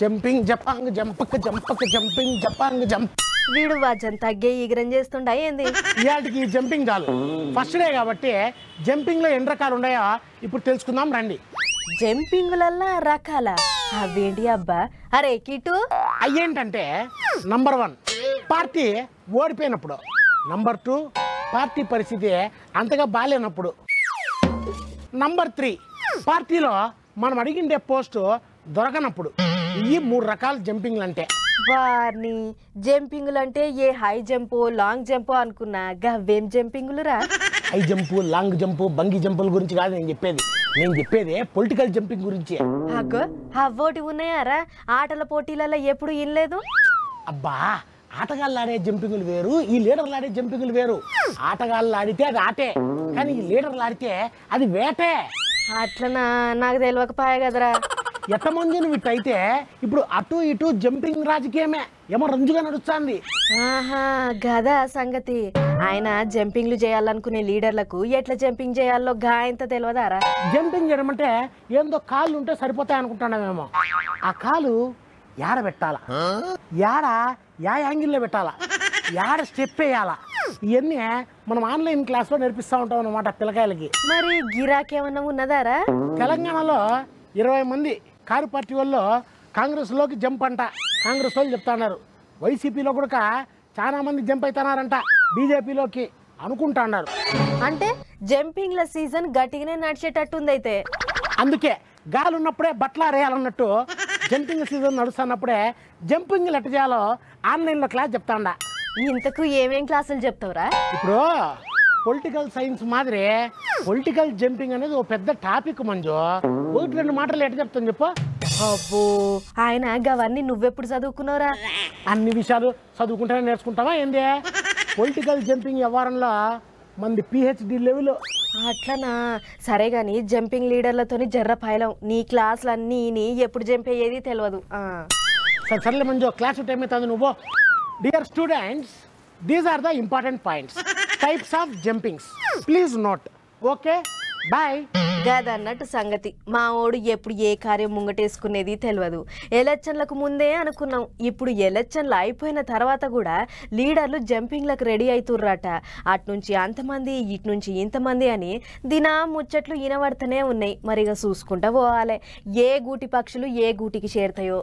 Jumping జపాంగ్ జంపక్ జంపక్ జంపింగ్ జపాంగ్ జంప్. వీడు వాజన్ తగ్గే ఈగరం చేస్తుండా ఏంది? ఇవాటికి జంపింగ్ చాలు. ఫస్ట్ డే కాబట్టి జంపింగ్లో ఎన్ని రకాలు ఉన్నాయో ఇప్పుడు తెలుసుకుందాం రండి. జంపింగ్లల్లా రకాల అవేంటి అబ్బా? అరే కిటు, అయ్యేంటంటే నంబర్ 1 పార్టీ ఓడిపోయినప్పుడు, నంబర్ 2 పార్టీ పరిస్థితి అంతగా బాగాలేనప్పుడు, నంబర్ 3 పార్టీలో మనం అడిగిండే పోస్టు దొరకనప్పుడు. ఈ 3 రకాల జంపింగ్లు అంటే. వారిని జంపింగ్లు అంటే ఏ హై జంపు లాంగ్ జంపు అనుకున్నా, గవ్వేం జంపింగ్లు రా? High jump, long jump, bungee జంపుల గురించి కాదు నేను చెప్పేది. నేను చెప్పేది పొలిటికల్ జంపింగ్ గురించి. అగ్గో అవ్వోటి ఉన్నాయారా? ఆటల పోటీలలో ఎప్పుడు ఇనలేదు. అబ్బా, ఆటగాళ్ళు ఆడే జంపింగ్లు వేరు, ఈ లీడర్లు ఆడే జంపింగ్లు వేరు. ఆటగాళ్ళు ఆడితే అది ఆటే, కానీ ఈ లీడర్లు ఆడితే అది వేటే. అట్లనా? నాకు తెలియకపోయా కదరా. ఎట్టమంది నువ్వు ఇట్టయితే ఇప్పుడు అటు ఇటు జంపింగ్ రాజకీయమే ఏమో రంజుగా నడుస్తుంది. ఆహా, గదా సంగతి. ఆయన జంపింగ్లు చేయాలనుకునే లీడర్లకు ఎట్లా జంపింగ్ చేయాలో గాయంత తెలియదారా? జంపింగ్ చేయడం అంటే ఏందో కాళ్ళు ఉంటే సరిపోతాయి అనుకుంటున్నామేమో. ఆ కాలు యాడ పెట్టాలా, యా యాంగిల్లో పెట్టాలా, యాడ స్టెప్ వేయాలా, ఇవన్నీ మనం ఆన్లైన్ క్లాస్లో నేర్పిస్తూ ఉంటాం అన్నమాట పిల్లకాయలకి. మరి గిరాకేమన్నా ఉన్నదారా? తెలంగాణలో 20 మంది కారు పార్టీ వాళ్ళు కాంగ్రెస్లోకి జంప్ అంట. కాంగ్రెస్ వాళ్ళు చెప్తున్నారు. వైసీపీలో కూడా చాలా మంది జంప్ అవుతున్నారంట బీజేపీలోకి అనుకుంటా అన్నారు. అంటే జంపింగ్ల సీజన్ గట్టిగానే నడిచేటట్టుంది అయితే. అందుకే గాలి ఉన్నప్పుడే బట్టలారేయాలన్నట్టు జంపింగ్ సీజన్ నడుస్తున్నప్పుడే జంపింగ్ ఎట్ట చేయాలో ఆన్లైన్లో క్లాస్ చెప్తాండా. ఇంతకు ఏమేం క్లాసులు చెప్తావురా? ఇప్పుడు పొలిటికల్ సైన్స్ మాదిరి పొలిటికల్ జంపింగ్ అనేది ఒక పెద్ద టాపిక్ మంజు. 1-2 మాటలు ఎట్ట చెప్తాను చెప్పు. అబ్బో, ఆయన గవన్నీ నువ్వెప్పుడు చదువుకున్నావురా? అన్ని విషయాలు చదువుకుంటేనే నేర్చుకుంటావా ఏంది? పొలిటికల్ జంపింగ్ వ్యవహారంలో మంది PhD లెవెల్. అట్లనా? సరే గాని జంపింగ్ లీడర్లతోని జర్ర పైలం. నీ క్లాసులన్నీ ఎప్పుడు జంప్ అయ్యేది తెలియదు. సర్లే మంజు, క్లాస్ టైం అవుతుంది నువ్వు. Dear students, these are the important points, types of jumpings. Please note. Okay, bye. గదన్నట్టు సంగతి. మా ఓడు ఎప్పుడు ఏ కార్యం ముంగటేసుకునేది తెలియదు. ఎలక్షన్లకు ముందే అనుకున్నాం. ఇప్పుడు ఎలక్షన్లు అయిపోయిన తర్వాత కూడా లీడర్లు జంపింగ్లకు రెడీ అవుతుర్రట. అట్నుంచి అంతమంది, ఇట్నుంచి ఇంతమంది అని దినా ముచ్చట్లు ఈనబడుతూనే ఉన్నాయి. మరిగా చూసుకుంటా పోవాలి ఏ గూటి పక్షులు ఏ గూటికి చేరుతాయో.